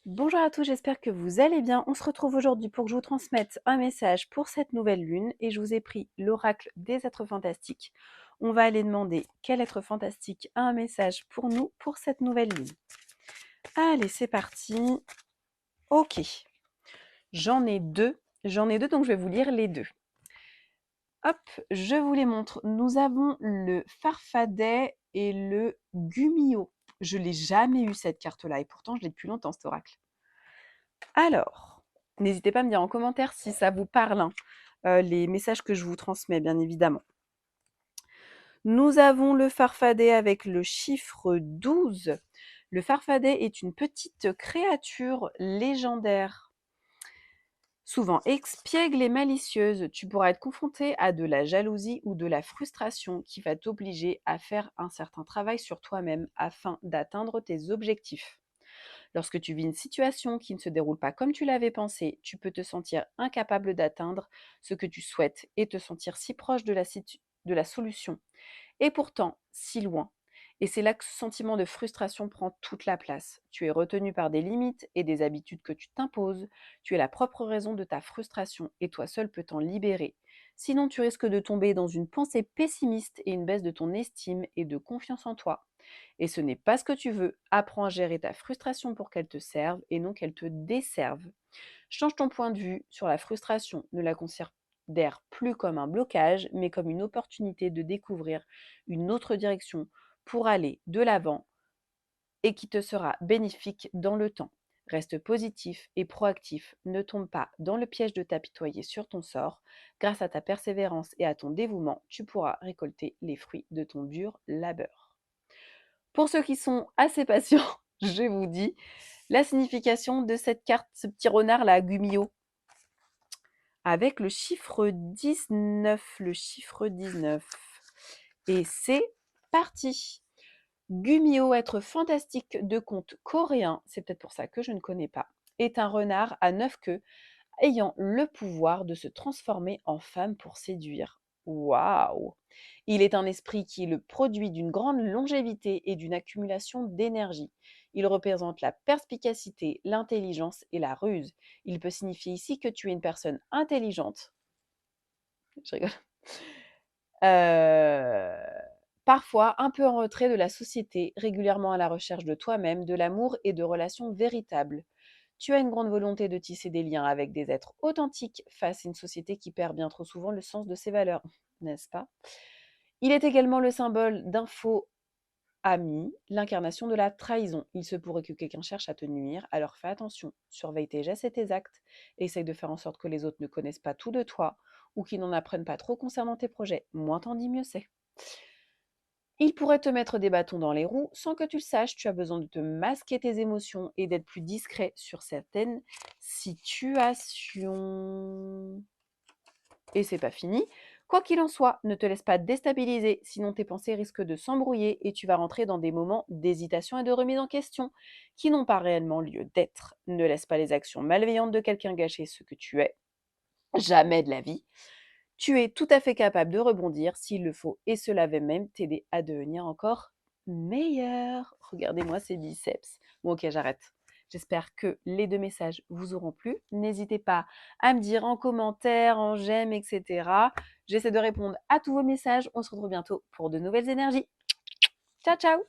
Bonjour à tous, j'espère que vous allez bien. On se retrouve aujourd'hui pour que je vous transmette un message pour cette nouvelle lune et je vous ai pris l'oracle des êtres fantastiques. On va aller demander quel être fantastique a un message pour nous pour cette nouvelle lune. Allez, c'est parti. Ok, j'en ai deux donc je vais vous lire les deux. Hop, je vous les montre. Nous avons le Farfadet et le Gumio. Je l'ai jamais eu cette carte-là et pourtant je l'ai depuis longtemps cet oracle. Alors, n'hésitez pas à me dire en commentaire si ça vous parle, hein, les messages que je vous transmets, bien évidemment. Nous avons le Farfadet avec le chiffre 12. Le Farfadet est une petite créature légendaire, souvent espiègle et malicieuse. Tu pourras être confronté à de la jalousie ou de la frustration qui va t'obliger à faire un certain travail sur toi-même afin d'atteindre tes objectifs. Lorsque tu vis une situation qui ne se déroule pas comme tu l'avais pensé, tu peux te sentir incapable d'atteindre ce que tu souhaites et te sentir si proche de la solution, et pourtant si loin. Et c'est là que ce sentiment de frustration prend toute la place. Tu es retenu par des limites et des habitudes que tu t'imposes. Tu es la propre raison de ta frustration et toi seul peux t'en libérer. Sinon, tu risques de tomber dans une pensée pessimiste et une baisse de ton estime et de confiance en toi. Et ce n'est pas ce que tu veux. Apprends à gérer ta frustration pour qu'elle te serve et non qu'elle te desserve. Change ton point de vue sur la frustration. Ne la considère plus comme un blocage, mais comme une opportunité de découvrir une autre direction pour aller de l'avant et qui te sera bénéfique dans le temps. Reste positif et proactif, ne tombe pas dans le piège de t'apitoyer sur ton sort. Grâce à ta persévérance et à ton dévouement, tu pourras récolter les fruits de ton dur labeur. Pour ceux qui sont assez patients, je vous dis la signification de cette carte, ce petit renard là, Gumio, avec le chiffre 19, le chiffre 19. Et c'est parti. Gumio, être fantastique de conte coréen, c'est peut-être pour ça que je ne connais pas, est un renard à 9 queues ayant le pouvoir de se transformer en femme pour séduire. Waouh! Il est un esprit qui est le produit d'une grande longévité et d'une accumulation d'énergie. Il représente la perspicacité, l'intelligence et la ruse. Il peut signifier ici que tu es une personne intelligente. Je rigole. Euh, Parfois un peu en retrait de la société, régulièrement à la recherche de toi-même, de l'amour et de relations véritables. Tu as une grande volonté de tisser des liens avec des êtres authentiques face à une société qui perd bien trop souvent le sens de ses valeurs, n'est-ce pas? Il est également le symbole d'un faux ami, l'incarnation de la trahison. Il se pourrait que quelqu'un cherche à te nuire, alors fais attention, surveille tes gestes et tes actes, et essaye de faire en sorte que les autres ne connaissent pas tout de toi ou qu'ils n'en apprennent pas trop concernant tes projets. Moins t'en dis, mieux c'est. Il pourrait te mettre des bâtons dans les roues sans que tu le saches. Tu as besoin de te masquer tes émotions et d'être plus discret sur certaines situations. Et c'est pas fini. Quoi qu'il en soit, ne te laisse pas déstabiliser, sinon tes pensées risquent de s'embrouiller et tu vas rentrer dans des moments d'hésitation et de remise en question qui n'ont pas réellement lieu d'être. Ne laisse pas les actions malveillantes de quelqu'un gâcher ce que tu es. Jamais de la vie. Tu es tout à fait capable de rebondir s'il le faut et cela va même t'aider à devenir encore meilleur. Regardez-moi ces biceps. Bon, ok, j'arrête. J'espère que les deux messages vous auront plu. N'hésitez pas à me dire en commentaire, en j'aime, etc. J'essaie de répondre à tous vos messages. On se retrouve bientôt pour de nouvelles énergies. Ciao, ciao!